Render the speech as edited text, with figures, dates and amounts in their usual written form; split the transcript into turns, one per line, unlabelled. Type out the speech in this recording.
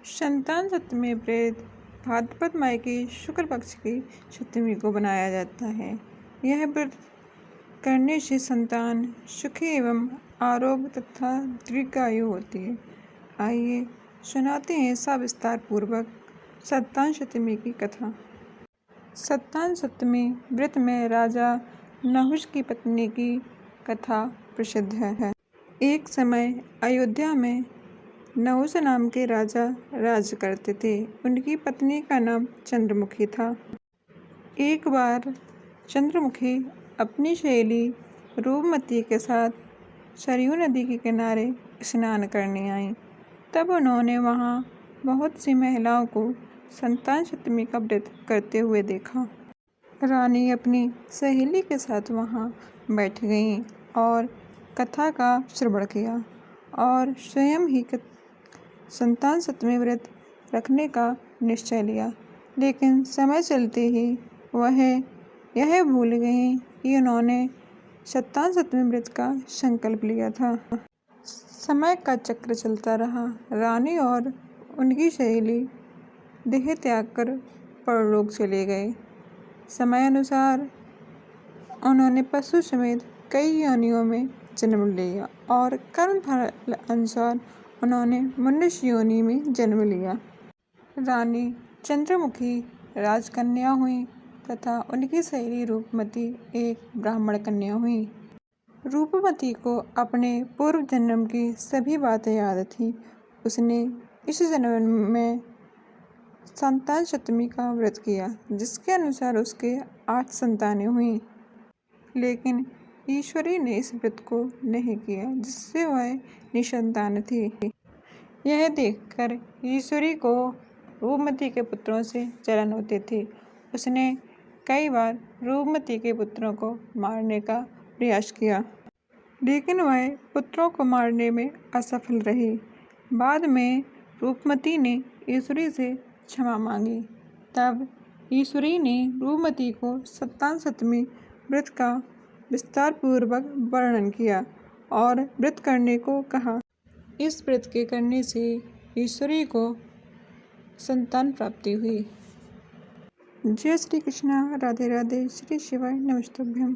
संतान सप्तमी व्रत भाद्रपद माह की शुक्ल पक्ष की सप्तमी को बनाया जाता है। यह व्रत करने से संतान सुखी एवं आरोग्य तथा दीर्घायु होती है। आइए सुनाते हैं सविस्तार पूर्वक संतान सप्तमी की कथा। संतान सप्तमी व्रत में राजा नहुष की पत्नी की कथा प्रसिद्ध है। एक समय अयोध्या में नहुष नाम के राजा राज करते थे। उनकी पत्नी का नाम चंद्रमुखी था। एक बार चंद्रमुखी अपनी सहेली रूपमती के साथ सरयू नदी के किनारे स्नान करने आई। तब उन्होंने वहां बहुत सी महिलाओं को संतान सप्तमी का व्रत करते हुए देखा। रानी अपनी सहेली के साथ वहां बैठ गईं और कथा का श्रवण किया और स्वयं ही संतान सप्तमी व्रत रखने का निश्चय लिया। लेकिन समय चलते ही वह यह भूल गईं कि उन्होंने संतान सप्तमी व्रत का संकल्प लिया था। समय का चक्र चलता रहा। रानी और उनकी सहेली देह त्याग कर परलोक चले गए। समय अनुसार उन्होंने पशु समेत कई योनियों में जन्म लिया और कर्म फल अनुसार उन्होंने मनुष्य योनि में जन्म लिया। रानी चंद्रमुखी राजकन्या हुई तथा उनकी सहेली रूपमती एक ब्राह्मण कन्या हुई। रूपमती को अपने पूर्व जन्म की सभी बातें याद थी। उसने इस जन्म में संतान सप्तमी का व्रत किया, जिसके अनुसार उसके 8 संतानें हुईं। लेकिन ईश्वरी ने इस व्रत को नहीं किया, जिससे वह निसंतान थी। यह देखकर ईश्वरी को रूपमती के पुत्रों से जलन होती थी। उसने कई बार रूपमती के पुत्रों को मारने का प्रयास किया, लेकिन वह पुत्रों को मारने में असफल रही। बाद में रूपमती ने ईश्वरी से क्षमा मांगी। तब ईश्वरी ने रूपमती को संतान सप्तमी व्रत का विस्तार पूर्वक वर्णन किया और व्रत करने को कहा। इस व्रत के करने से ईश्वरी को संतान प्राप्ति हुई। जय श्री कृष्णा। राधे राधे। श्री शिवाय नमस्तुभ्यम।